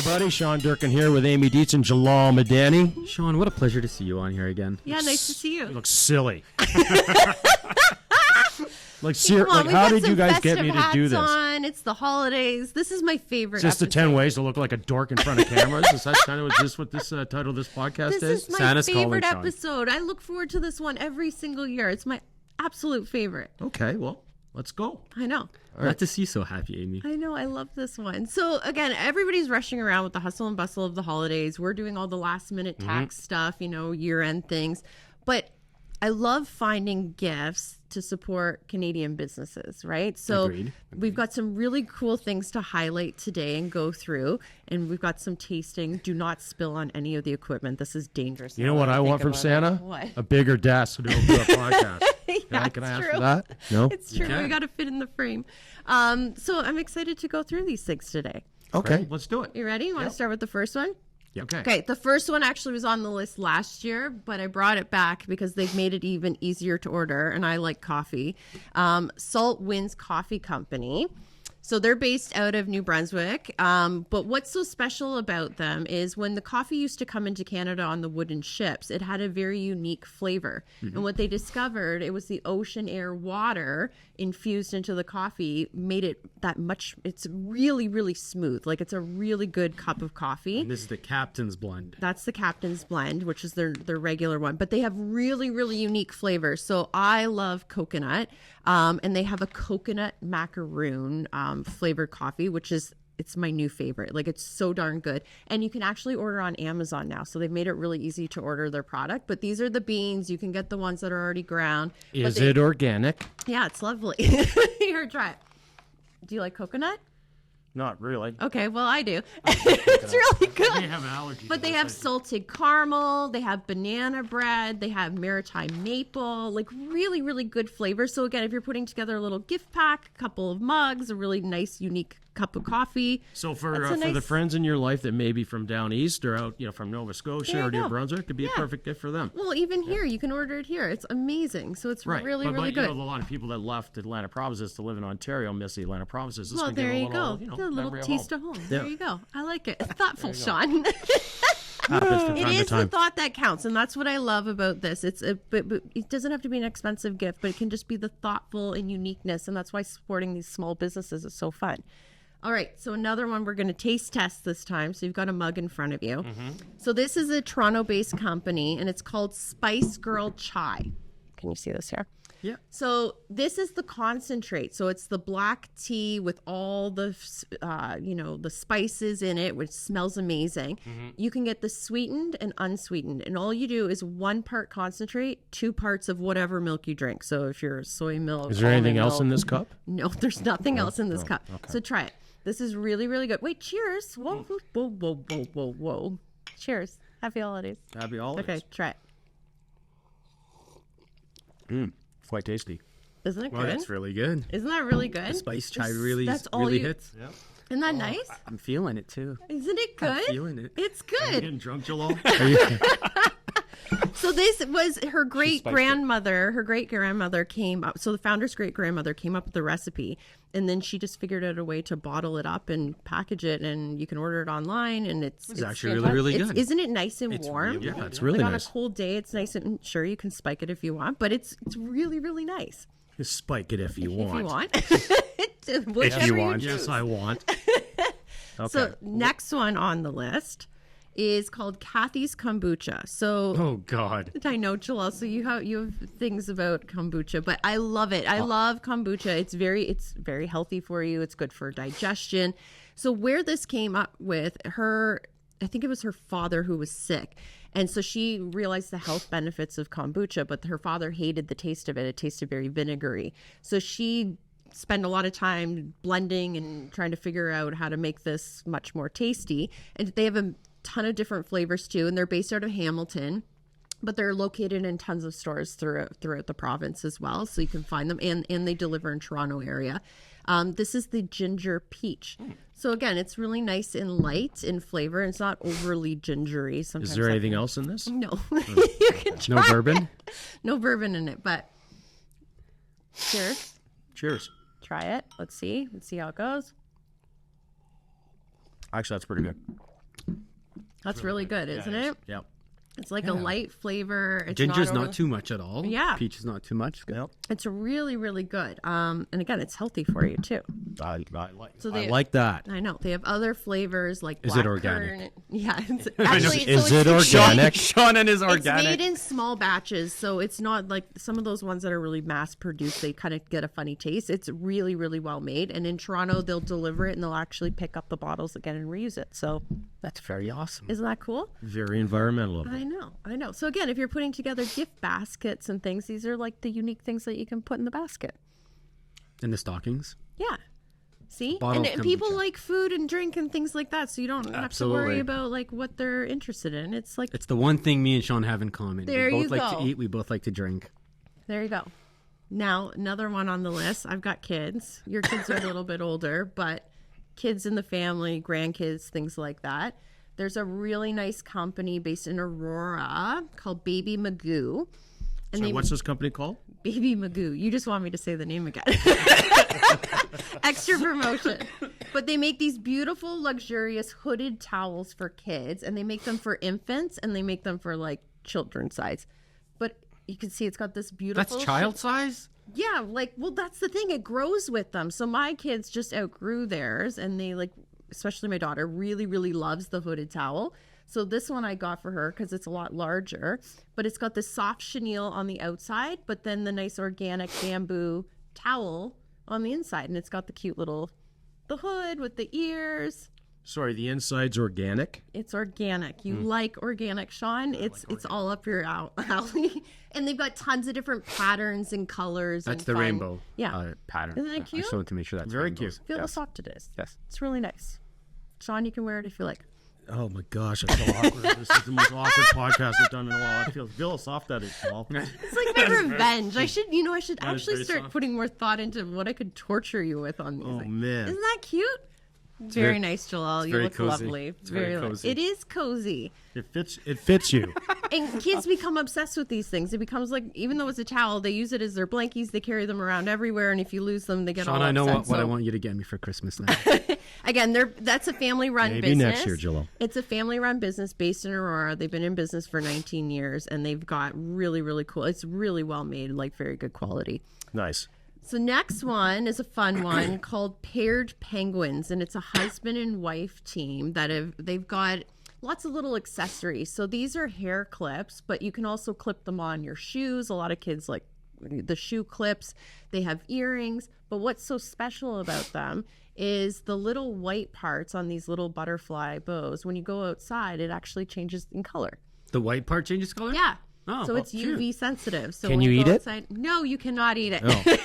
everybody. Sean Durkin here with Amy Dietz and Jalal Madani. Sean, what a pleasure to see you on here again. Yeah, nice to see you. You look silly. How did you guys get me to do this? On. It's the holidays. This is my favorite Just episode. the 10 ways to look like a dork in front of cameras? Is that kind of what this title of this podcast is? This is my Santa's favorite calling, Sean. episode. I look forward to this one every single year. It's my absolute favorite. Okay, well, let's go. I know. Glad to see you so happy, Amy. I know. I love this one. So, again, everybody's rushing around with the hustle and bustle of the holidays. We're doing all the last-minute tax stuff, year-end things. But I love finding gifts to support Canadian businesses, right? So Agreed. We've got some really cool things to highlight today and go through. And we've got some tasting. Do not spill on any of the equipment. This is dangerous. You know what I want from Santa? What? A bigger desk to do a podcast. Yeah, Can I ask true. for that? No? It's true. Okay. We got to fit in the frame. So I'm excited to go through these things today. Okay, let's do it. You ready? You want to start with the first one? Okay. Okay, the first one actually was on the list last year, but I brought it back because they've made it even easier to order, and I like coffee. Salt Winds Coffee Company. So they're based out of New Brunswick, but what's so special about them is when the coffee used to come into Canada on the wooden ships, it had a very unique flavor. And what they discovered, it was the ocean air water infused into the coffee made it that much, it's really, really smooth. Like it's a really good cup of coffee. And this is the Captain's Blend. That's the Captain's Blend, which is their regular one. But they have really, really unique flavors. So I love coconut. And they have a coconut macaroon flavored coffee, which is, it's my new favorite. Like it's so darn good. And you can actually order on Amazon now. So they've made it really easy to order their product. But these are the beans. You can get the ones that are already ground. Is it organic? Yeah, it's lovely. Here, try it. Do you like coconut? Not really. Okay, well, I do. It's really good. They have allergies. But they have salted caramel, they have banana bread, they have maritime maple, like really, really good flavors. So again, if you're putting together a little gift pack, a couple of mugs, a really nice, unique cup of coffee. So for the friends in your life that may be from down east or out, from Nova Scotia or New Brunswick, it'd be a perfect gift for them. Well, even here, you can order it here. It's amazing. So it's really, but, really good. A lot of people that left Atlantic provinces to live in Ontario miss the Atlantic provinces. Well, there you go. A little taste of home. There you go. I like it. It's thoughtful, Sean. It is the thought that counts, and that's what I love about this. But it doesn't have to be an expensive gift, but it can just be the thoughtful and uniqueness, and that's why supporting these small businesses is so fun. All right, so another one we're going to taste test this time. So you've got a mug in front of you. So this is a Toronto-based company, and it's called Spice Girl Chai. Can you see this here? Yeah. So this is the concentrate. So it's the black tea with all the, the spices in it, which smells amazing. You can get the sweetened and unsweetened. And all you do is 1 part concentrate, 2 parts of whatever milk you drink. So if you're soy milk. Is there anything else milk, in this cup? No, there's nothing else in this cup. Okay. So try it. This is really, really good. Wait, cheers. Whoa, whoa, whoa, whoa, whoa, whoa. Cheers. Happy holidays. Happy holidays. Okay, try it. Quite tasty. Isn't it good? Well, that's really good. Isn't that really good? The spice chai really that's all really you- hits. Yep. Isn't that nice? I'm feeling it too. Isn't it good? I'm feeling it. It's Are you good. getting drunk, Jalal? So this was her great-grandmother. Her great-grandmother came up. So the founder's great-grandmother came up with the recipe. And then she just figured out a way to bottle it up and package it. And you can order it online. And it's actually really, really good. Isn't it nice and warm? really Yeah, it's really like nice. On a cold day, it's nice. And sure, you can spike it if you want. But it's really, really nice. Just spike it if you want. If you want. If you want. Yes, I want. Okay. So next one on the list is called Kathy's Kombucha. So Oh God. I know, Jalal, so you have things about kombucha, but I love it. I love kombucha. It's very healthy for you. It's good for digestion. So where this came up with her, I think it was her father who was sick. And so she realized the health benefits of kombucha, but her father hated the taste of it. It tasted very vinegary. So she spent a lot of time blending and trying to figure out how to make this much more tasty. And they have a ton of different flavors too, and they're based out of Hamilton, but they're located in tons of stores throughout the province as well, so you can find them, and they deliver in Toronto area. This is the ginger peach. So again, it's really nice and light in flavor, and it's not overly gingery. Sometimes Is there anything else in this? No. You can try No bourbon? it. No bourbon in it, but cheers. Cheers. Try it. Let's see how it goes. Actually, that's pretty good. That's really good, isn't it? Yep. It's like a light flavor. It's Ginger's not not too much at all. Yeah. Peach is not too much. Good. Yep. It's really, really good. And again, it's healthy for you too. I So I like that. I know they have other flavors like Is black it organic? currant. Yeah, it's, actually, Is so it it's, organic? Sean and his It's organic. made in small batches, so it's not like some of those ones that are really mass produced. They kind of get a funny taste. It's really, really well made. And in Toronto, they'll deliver it and they'll actually pick up the bottles again and reuse it. So That's very awesome. isn't that cool? Very environmental of it. I know. So again, if you're putting together gift baskets and things, these are like the unique things that you can put in the basket. And the stockings. Yeah. See? Bottle And of people kombucha. like food and drink and things like that, so you don't have to worry Absolutely. about like what they're interested in. It's like It's the one thing me and Sean have in common. There we you both like go. to eat. We both like to drink. there you go. Now, another one on the list. I've got kids. Your kids are a little bit older, but kids in the family, grandkids, things like that. There's a really nice company based in Aurora called Baby Magoo. And So what's this company called? Baby Magoo. You just want me to say the name again. Extra promotion. But they make these beautiful, luxurious hooded towels for kids, and they make them for infants, and they make them for like children's size. But you can see it's got this beautiful. That's child size? Yeah, like, well, that's the thing. It grows with them. So my kids just outgrew theirs, and they like, especially my daughter, really, really loves the hooded towel. So this one I got for her because it's a lot larger, but it's got this soft chenille on the outside, but then the nice organic bamboo towel on the inside, and it's got the cute little, the hood with the ears. Sorry, the inside's organic. It's organic. You like organic, Sean? It's all up your alley, and they've got tons of different patterns and colors. That's and the fun. rainbow Yeah. pattern. Isn't that I cute? just wanted to make sure that's Very rainbows. cute. Feel how Yes. soft it is. Yes. It's really nice. Sean, you can wear it if you like. Oh my gosh, I feel awkward. This is the most awkward podcast I've done in a while. I feel soft that it's all. It's like my revenge. I should actually very start soft. putting more thought into what I could torture you with on these. Oh things. man. Isn't that cute? Very very- nice, Joelle. You very look cozy. lovely. It's very cozy. It is cozy. It fits you. And kids become obsessed with these things. It becomes like, even though it's a towel, they use it as their blankies. They carry them around everywhere, and if you lose them, they get Sean, all I know upset. what I So, want you to get me for Christmas now. again, that's a family-run Maybe business. next year, Joelle. It's a family-run business based in Aurora. They've been in business for 19 years, and they've got really, really cool. It's really well made, like very good quality. Nice. So next one is a fun one called Paired Penguins, and it's a husband and wife team they've got lots of little accessories. So these are hair clips, but you can also clip them on your shoes. A lot of kids like the shoe clips. They have earrings, but what's so special about them is the little white parts on these little butterfly bows. When you go outside, it actually changes in color. The white part changes color? Yeah. Oh, so it's cute. UV sensitive. So Can when you you eat go it? outside, no, you cannot eat it. Oh.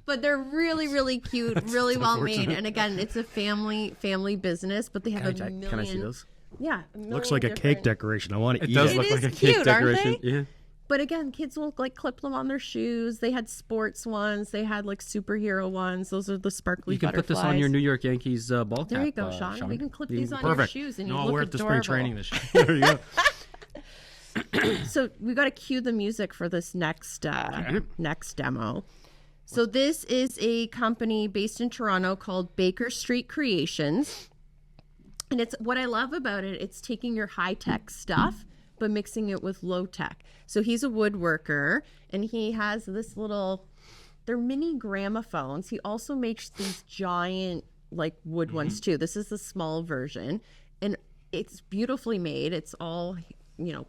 But they're really, really cute, really well made. And again, it's a family business, but they have a million. Can I see those? Yeah. Looks like a cake decoration. I want to It eat does it. look is like a cake cute, aren't decoration. they? Yeah. But again, kids will like clip them on their shoes. They had sports ones. They had like superhero ones. Those are the sparkly You can put this on your New York Yankees ball cap. There you go, Sean. We can clip these on Perfect. your shoes, and No, you I'll look wear it to adorable. spring training this year. There you go. So we got to cue the music for this next demo. So this is a company based in Toronto called Baker Street Creations. And it's what I love about it, it's taking your high-tech stuff but mixing it with low-tech. So he's a woodworker, and he has this little, they're mini gramophones. He also makes these giant like wood ones too. This is the small version, and it's beautifully made. It's all,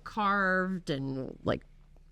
carved and like,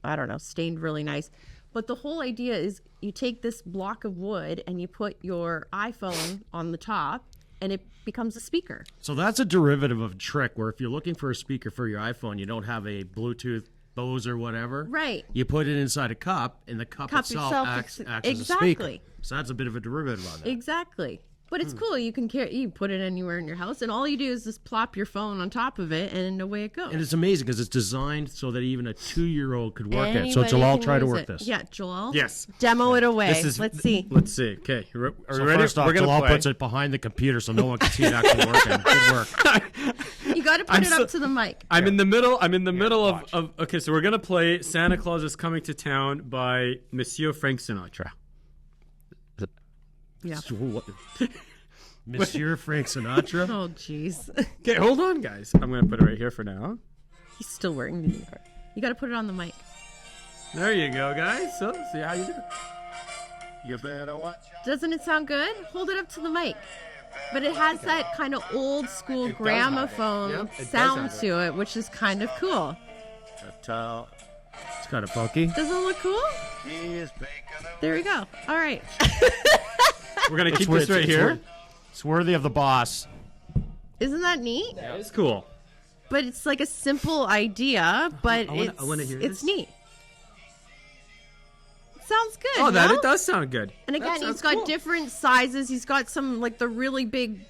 I don't know, stained really nice. But the whole idea is you take this block of wood and you put your iPhone on the top, and it becomes a speaker. So that's a derivative of a trick where if you're looking for a speaker for your iPhone, you don't have a Bluetooth Bose or whatever. Right. You put it inside a cup, and the cup itself acts as a speaker. Exactly. So that's a bit of a derivative on that. Exactly. But it's cool. You can put it anywhere in your house, and all you do is just plop your phone on top of it, and away it goes. And it's amazing because it's designed so that even a 2-year-old could work it. So Anybody Joel, can try to use work it. this. Yeah, Joel. Yes. Demo it away. This is, Let's see. Let's see. Okay. Are we So ready? first off, We're gonna Joel play. puts it behind the computer so no one can see it actually working. Good work. You got to put I'm it so- up to the mic. I'm in the middle. I'm in the middle of. Okay, so we're gonna play "Santa Claus is Coming to Town" by Monsieur Frank Sinatra. Yeah. So what- Monsieur Frank Sinatra. Oh, jeez. Okay, hold on, guys. I'm gonna put it right here for now. He's still wearing the New York. You got to put it on the mic. There you go, guys. So, see how you do. You better watch out. Doesn't it sound good? Hold it up to the mic. But it has that kind of old school gramophone Yep, it does sound have it. to it, which is kind of cool. It's kind of funky. Doesn't it look cool? He is baking a There we go. All right. We're gonna keep wor- this right it's here. wor- It's worthy of the boss. Isn't that neat? That is cool. But it's like a simple idea, but I wanna hear it's this. neat. Sounds good. Oh, that no? it does sound good. And That again, he's sounds got cool. different sizes. He's got some like the really big,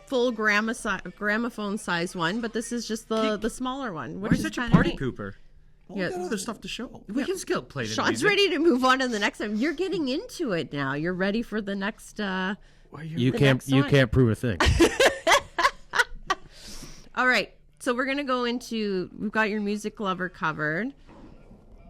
full gramophone size one, but this is just the smaller one. Why Which are you is such a kinda party neat. pooper? Yeah. We got other stuff to show. We can still play the Sean's music. ready to move on to the next time. You're getting into it now. You're ready for the next. You can't next one. prove a thing. All right. So we're gonna go into. We've got your music lover covered,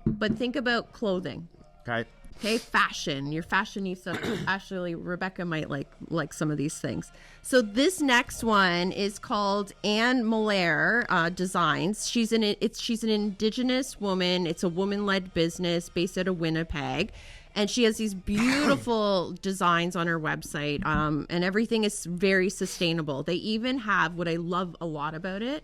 but think about clothing. Okay. Okay, fashion. Your fashionista. Actually, Rebecca might like some of these things. So this next one is called Anne Molaire Designs. She's an Indigenous woman. It's a woman-led business based out of Winnipeg, and she has these beautiful designs on her website. And everything is very sustainable. They even have what I love a lot about it.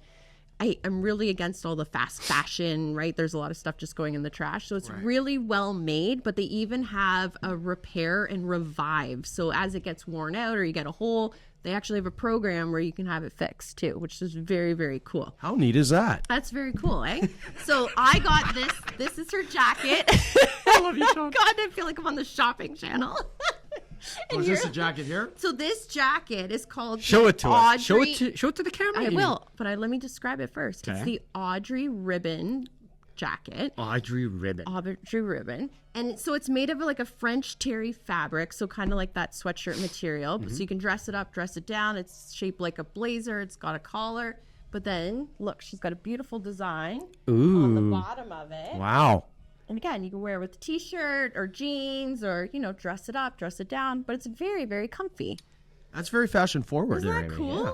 I'm really against all the fast fashion, right? There's a lot of stuff just going in the trash. So it's really well made, but they even have a repair and revive. So as it gets worn out or you get a hole, they actually have a program where you can have it fixed too, which is very, very cool. How neat is that? That's very cool, eh? So I got this. This is her jacket. I love you, Sean. God, I feel like I'm on the shopping channel. And Was this you're- a jacket here? So this jacket is called Show the it to us. Show Audrey- it to the camera. I will, but let me describe it first. It's Okay. the Audrey ribbon jacket. Audrey Ribbon. Audrey ribbon. And so it's made of like a French terry fabric, so kind of like that sweatshirt material. So you can dress it up, dress it down. It's shaped like a blazer. It's got a collar. But then, look, she's got a beautiful design on the bottom of it. Wow. And again, you can wear it with a t-shirt or jeans or, dress it up, dress it down. But it's very, very comfy. That's very fashion forward. Isn't there, that Amy. cool? Yeah.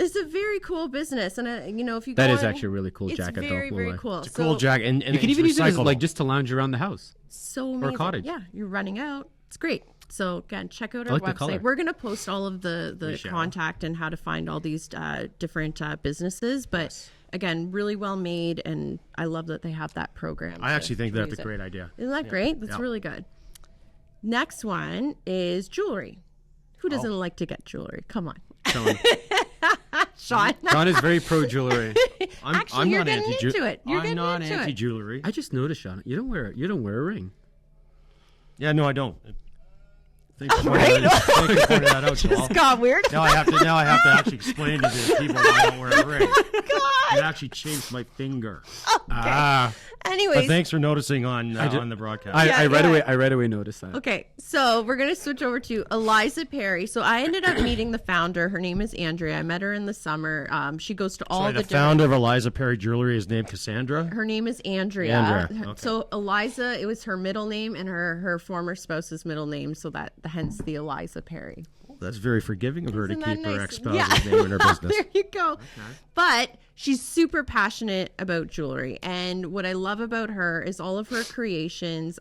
It's a very cool business. And, if you That go is on- actually a really cool jacket, It's though, very, will very I? cool. It's a cool jacket. And You can it's even use it as, recyclable. like just to lounge around the house. So amazing. cottage. Yeah, you're running out. It's great. So again, check out I our like the color. website. We're going to post all of the shall. contact and how to find all these different businesses. But again, really well made, and I love that they have that program. I actually think that's use a it. great idea. Isn't that great? That's really good. Next one is jewelry. Who doesn't like to get jewelry? Come on, Sean. Sean. John is very pro jewelry. Actually, you're getting anti-ju- into it. You're I'm getting not into it. anti-jewelry. I just noticed, Sean, you don't wear a ring. Yeah, no, I don't. Thanks for pointing that out, Joel. Got weird. Now I have to actually explain to the people why I don't wear a ring. God. It actually chafed my finger. Ah, But Anyways, thanks for noticing on the broadcast. I right yeah. away. I right away noticed that. okay, so we're gonna switch over to Eliza Perry. So I ended up meeting the founder. Her name is Andrea. I met her in the summer. She goes to all Sorry, the the different. founder of Eliza Perry Jewelry is named Cassandra. Her name is Andrea. Andrea, okay. So Eliza, it was her middle name and her former spouse's middle name. So that hence the Eliza Perry. That's very forgiving of her to Isn't that keep her nice? ex-spouse's name in her business. There you go. But she's super passionate about jewelry. And what I love about her is all of her creations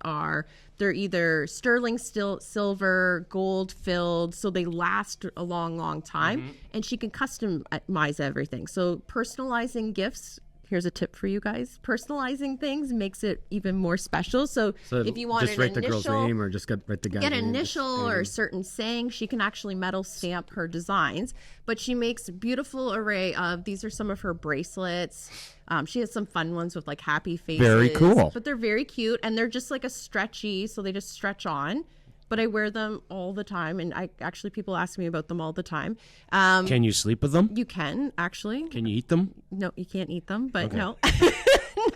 they're either sterling silver, gold filled, so they last a long, long time. And she can customize everything. So personalizing gifts. Here's a tip for you guys. Personalizing things makes it even more special. So if you want just an write the girl's initial, name or just write the guy's get name. an initial or a certain saying, she can actually metal stamp her designs. But she makes a beautiful array of, these are some of her bracelets. She has some fun ones with like happy faces. Very cool. But they're very cute, and they're just like a stretchy, so they just stretch on. But I wear them all the time, and people ask me about them all the time. Can you sleep with them? You can actually. Can you eat them? No, you can't eat them, but no.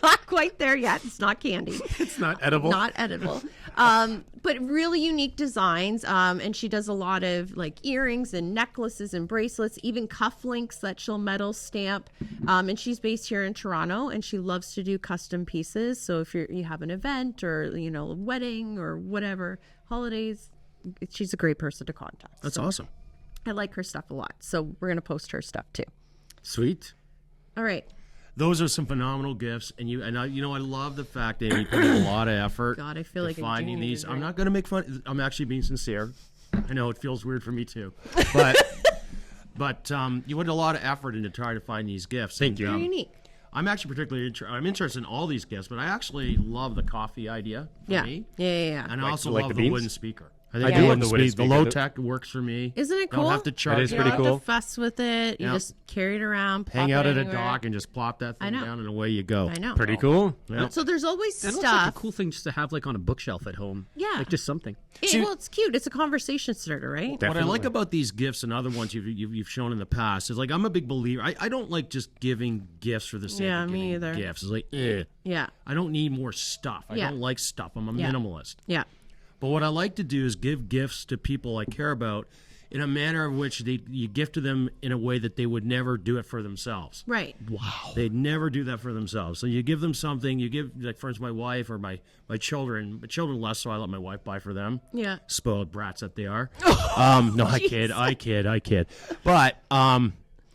Not quite there yet. It's not candy. It's not edible. Not edible. But really unique designs. And she does a lot of like earrings and necklaces and bracelets, even cufflinks that she'll metal stamp. And she's based here in Toronto, and she loves to do custom pieces. So if you have an event or, a wedding or whatever, holidays, she's a great person to contact. That's So, awesome. I like her stuff a lot. So we're going to post her stuff too. Sweet. All right. Those are some phenomenal gifts, and I love the fact that you put in a lot of effort. God, I feel to like a finding genius, these. right? I'm not going to make fun. I'm actually being sincere. I know it feels weird for me too, but you put a lot of effort into trying to find these gifts. Thank you. Very unique. I'm actually particularly I'm interested in all these gifts, but I actually love the coffee idea for Yeah. me, Yeah. and I also like love the the beans? wooden speaker. I do love the wooden speaker. The low tech works for me. Isn't it cool? Don't have to charge. It is You pretty don't cool. have to fuss with it. You Yeah. just carry it around. Hang pop out it at a anywhere. dock and just plop that I thing know. down, and away you go. I know. Pretty cool. Yeah. So there's always It stuff. looks like a cool thing just to have like on a bookshelf at home. Yeah. Like just something. Well, it's cute. It's a conversation starter, right? What I Definitely. like about these gifts and other ones you've shown in the past is like I'm a big believer. I don't like just giving gifts for the sake Yeah, of me giving either. gifts. It's like, Yeah. I don't need more stuff. I Yeah. don't like stuff. I'm a Yeah. minimalist. Yeah. But what I like to do is give gifts to people I care about in a manner of which you gift to them in a way that they would never do it for themselves. Right. They'd never do that for themselves. So you give them something. You give, like, for instance, my wife or my children. My children less, so I let my wife buy for them. Yeah. Spoiled brats that they are. No, I kid. But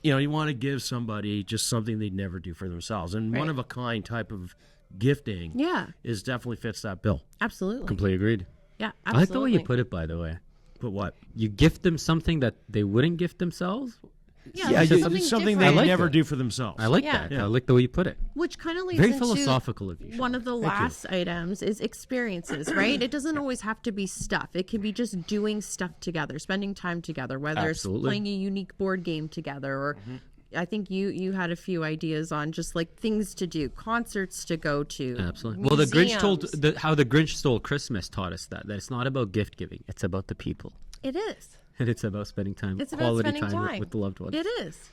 you want to give somebody just something they'd never do for themselves, and Right. one of a kind type of gifting. Yeah. is definitely fits that bill. Absolutely. Completely agreed. Yeah. I like the way you absolutely. put it, by the way. But what? You gift them something that they wouldn't gift themselves. Yeah. Yeah, like something different. they I like never that. do for themselves. I like Yeah. that. I like the way you put it. Which kind of leads Very into philosophical of you. one of the last items is experiences, right? It doesn't always have to be stuff. It can be just doing stuff together, spending time together, whether Absolutely. it's playing a unique board game together or I think you had a few ideas on just like things to do, concerts to go to. Absolutely. Well, the Grinch told museums. how the Grinch stole Christmas taught us that it's not about gift giving; it's about the people, It is. and it's about spending time, It's about quality spending time time with the loved ones. It is.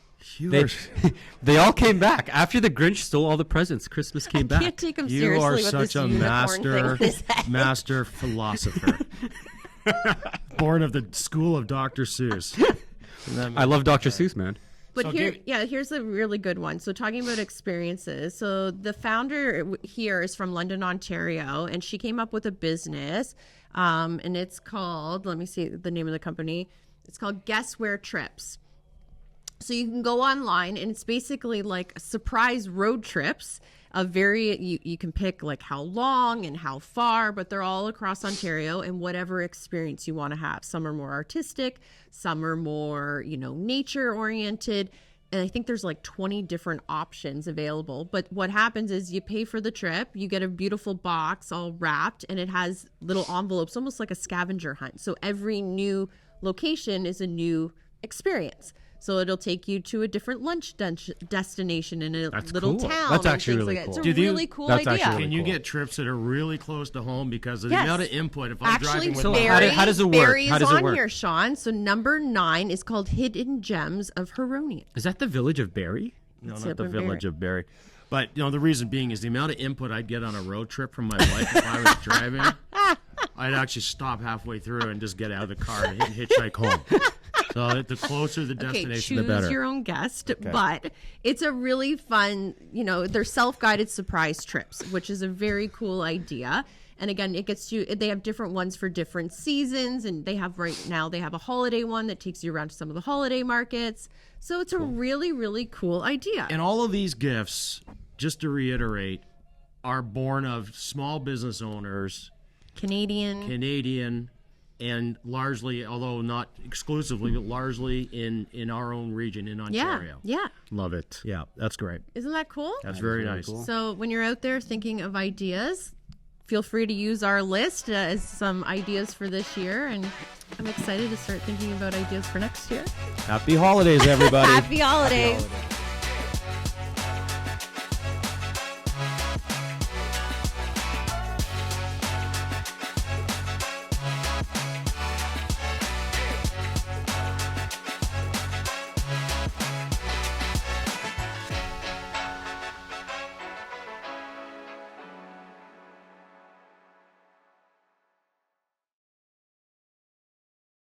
They all came back after the Grinch stole all the presents. Christmas came back. Can't take him You seriously are with such this a unicorn thing on his head. master philosopher. Born of the school of Dr. Seuss. I love Dr. Seuss, man. But So here's a really good one. So talking about experiences. So the founder here is from London, Ontario, and she came up with a business, and it's called, let me see the name of the company. It's called Guess Where Trips. So you can go online, and it's basically like surprise road trips. You can pick like how long and how far, but they're all across Ontario and whatever experience you want to have. Some are more artistic, some are more, nature oriented. And I think there's like 20 different options available. But what happens is you pay for the trip, you get a beautiful box all wrapped, and it has little envelopes, almost like a scavenger hunt. So every new location is a new experience. So it'll take you to a different lunch destination in a That's little cool. town. That's and actually things really like that. cool. It's a Did you- really cool That's idea. actually Can you cool. get trips that are really close to home? Because there's Yes. the amount of input. If I'm Actually, driving with So my Barry, how does it work? Barry How is does it on work? here, Sean. So number 9 is called Hidden Gems of Heronia. Is that the village of Barrie? No, It's not up the in village Barrie. of Barrie. But the reason being is the amount of input I'd get on a road trip from my wife if I was driving. I'd actually stop halfway through and just get out of the car and hitchhike home. So the closer the Okay, destination, choose the better. your own guest, but it's a really fun, they're self-guided surprise trips, which is a very cool idea. And again, they have different ones for different seasons, and they have a holiday one that takes you around to some of the holiday markets. So it's a really, really cool idea. And all of these gifts, just to reiterate, are born of small business owners, Canadian, and largely, although not exclusively, but largely in our own region in Ontario. Yeah. Love it. Yeah, that's great. Isn't that cool? That's very really nice. cool. So when you're out there thinking of ideas, feel free to use our list as some ideas for this year. And I'm excited to start thinking about ideas for next year. Happy holidays, everybody. Happy holidays.